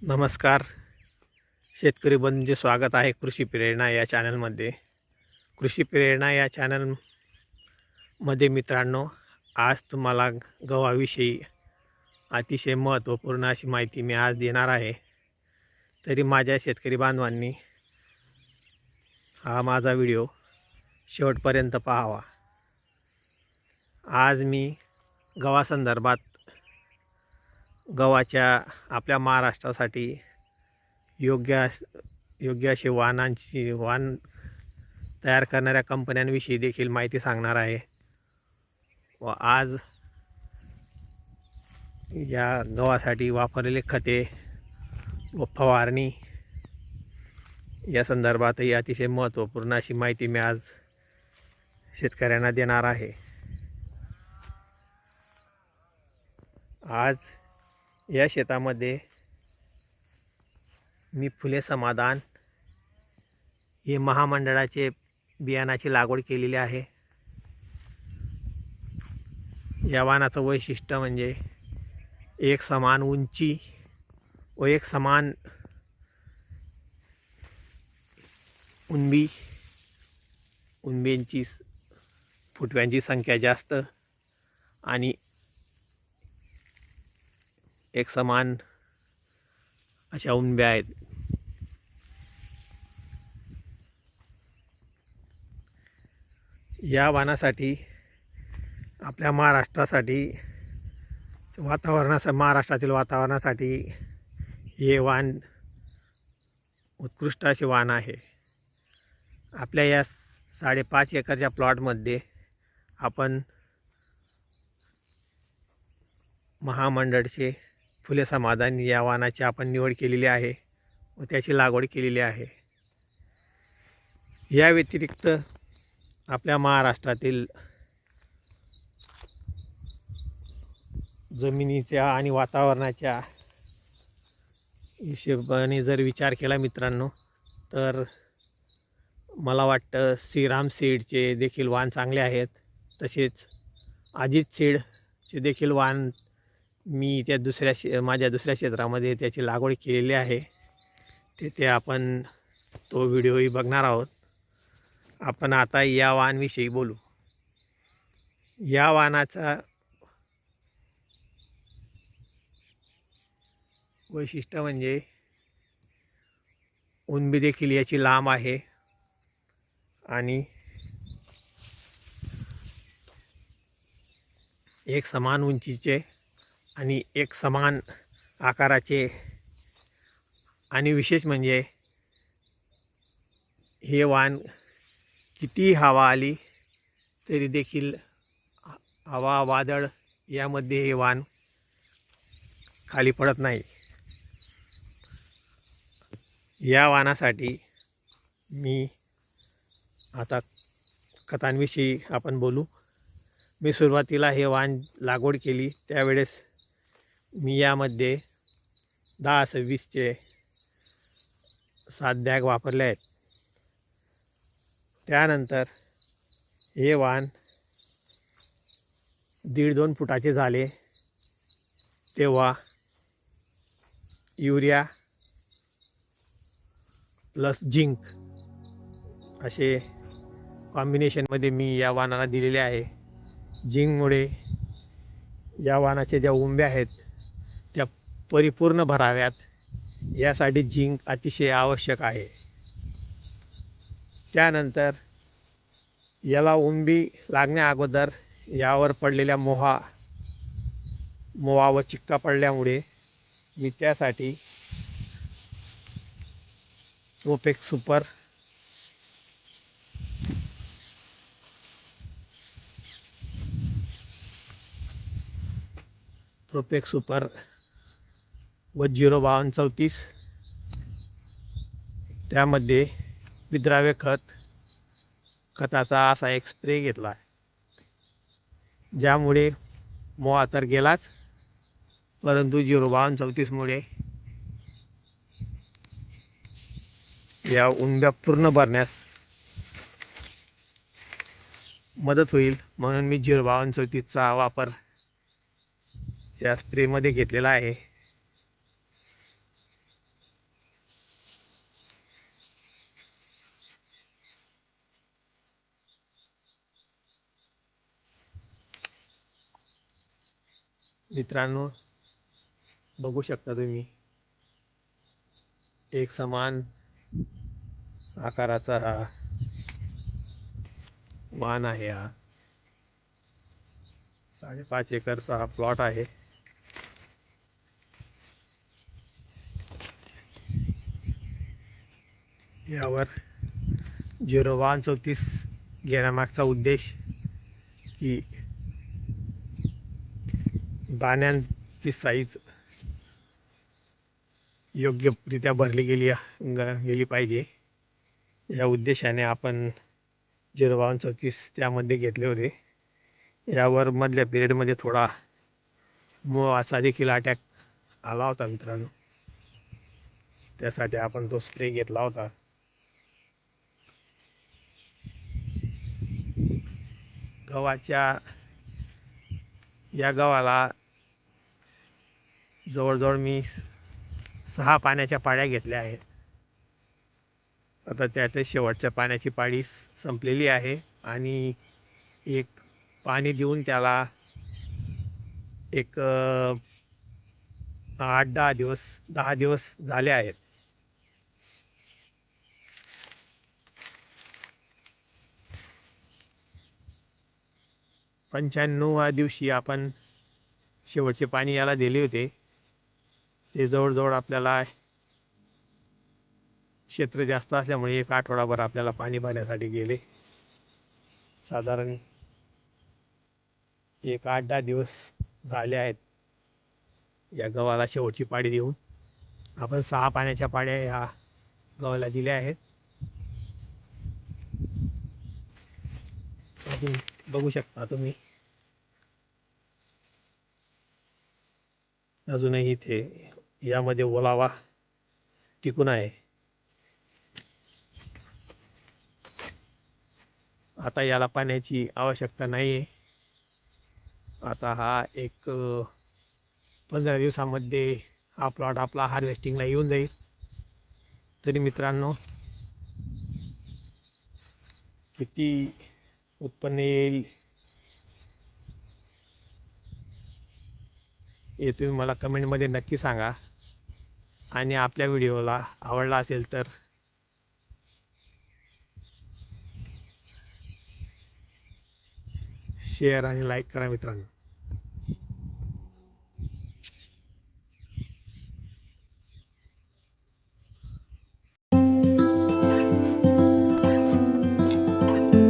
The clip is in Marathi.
नमस्कार शेतकरी बंधूंचे स्वागत आहे कृषी प्रेरणा या चॅनलमध्ये. कृषी प्रेरणा या चॅनलमध्ये मित्रांनो, आज तुम्हाला गव्हाविषयी अतिशय महत्त्वपूर्ण अशी माहिती मी आज देणार आहे. तरी माझ्या शेतकरी बांधवांनी हा माझा व्हिडिओ शेवटपर्यंत पाहावा. आज मी गव्हासंदर्भात गव्हाच्या आपल्या महाराष्ट्रासाठी योग्य असे वाण तयार करणाऱ्या कंपन्यांविषयी देखील माहिती सांगणार आहे. व आज या गव्हासाठी वापरलेले खते व फवारणी या संदर्भातही अतिशय महत्त्वपूर्ण अशी माहिती मी आज शेतकऱ्यांना देणार आहे. आज या शेतामध्ये मी फुले समाधान हे महामंडळाचे बियाणाची लागवड केलेली आहे. या वाणाचं वैशिष्ट्य म्हणजे एक समान उंची व एक समान उंबींची फुटव्यांची संख्या जास्त आणि एक समान अशा उंब्या आहेत. या वाणासाठी आपल्या महाराष्ट्रातील वातावरणासाठी हे वाण उत्कृष्ट असे वाण आहे. आपल्या या 5.5 एकरच्या प्लॉटमध्ये आपण महामंडळचे फुले समाधान या वाणाची आपण निवड केलेली आहे व त्याची लागवड केलेली आहे. या व्यतिरिक्त आपल्या महाराष्ट्रातील जमिनीच्या आणि वातावरणाच्या हिशोबाने जर विचार केला मित्रांनो, तर मला वाटतं श्रीराम सीडचे देखील वाण चांगले आहेत. तसेच अजित सीडचे देखील वाण मी माझ्या दुसऱ्या क्षेत्रामध्ये त्याची लागवड केलेली आहे. तिथे आपण तो व्हिडिओही बघणार आहोत. आपण आता या वाणाविषयी बोलू. या वाणाचा वैशिष्ट्य म्हणजे उंबी देखील याची लांब आहे आणि एक समान उंचीचे आणि एक समान आकाराचे आणि विशेष म्हणजे हे वाण किती हवा आली तरी देखील हवा वादळ यामध्ये हे वाण खाली पडत नाही. या वाणासाठी मी आता खतांविषयी आपण बोलू. मी सुरुवातीला हे वाण लागवड केली त्यावेळेस मी यामध्ये 10-26चे 7 बॅग वापरले आहेत. त्यानंतर हे वाण 1.5-2 फुटाचे झाले तेव्हा युरिया प्लस झिंक असे कॉम्बिनेशनमध्ये मी या वाणाला दिलेले आहे. झिंकमुळे या वाणाच्या ज्या उंब्या आहेत त्या परिपूर्ण भराव्यात यासाठी झिंक अतिशय आवश्यक आहे. त्यानंतर याला उंबी लागण्या अगोदर यावर पडलेल्या मोहा व चिक्का पडल्यामुळे मी त्यासाठी प्रोपेक सुपर व 05234 त्यामध्ये विद्राव्य खताचा असा एक स्प्रे घेतला, ज्यामुळे मोहा तर गेलाच परंतु 05234मुळे या उंब्या पूर्ण भरण्यास मदत होईल. म्हणून मी 05234चा वापर या स्प्रेमध्ये घेतलेला आहे. मित्रांनो, बघू शकता तुम्ही एक समान आकाराचा हा वाहन आहे. हा 5.5 एकरचा हा प्लॉट आहे. यावर 0134 घेण्यामागचा उद्देश की दाण्यांची साईज योग्यरित्या भरली गेली पाहिजे, या उद्देशाने आपण 0134 त्यामध्ये घेतले होते. यावर मधल्या पिरियडमध्ये थोडा मोहाचा देखील अटॅक आला होता मित्रांनो. त्यासाठी आपण तो स्प्रे घेतला होता. या गव्हाला जवळजवळ मी 6 पाण्याच्या पाळ्या घेतल्या आहेत. आता त्यात शेवटच्या पाण्याची पाळी संपलेली आहे आणि एक पाणी देऊन त्याला एक 10 दिवस झाले आहेत. पंच्याण्णवव्या दिवशी आपण शेवटचे पाणी याला दिले होते. ते जवळजवळ आपल्याला क्षेत्र जास्त असल्यामुळे 1 आठवडाभर आपल्याला पाणी भरण्यासाठी गेले. साधारण 8-10 दिवस झाले आहेत या गव्हाला शेवटची पाळी देऊन. आपण 6 पाण्याच्या पाळ्या या गव्हाला दिल्या आहेत. बघू शकता तुम्ही, अजूनही इथे यामध्ये ओलावा टिकून आहे. आता याला पाण्याची आवश्यकता नाही आहे. आता हा एक 15 दिवसामध्ये हा प्लॉट आपला हार्वेस्टिंगला येऊन जाईल. तरी मित्रांनो, किती उत्पन्न येईल हे तुम्ही मला कमेंटमध्ये नक्की सांगा. आणि आपल्या व्हिडिओला आवडला असेल तर शेअर आणि लाईक करा मित्रांनो.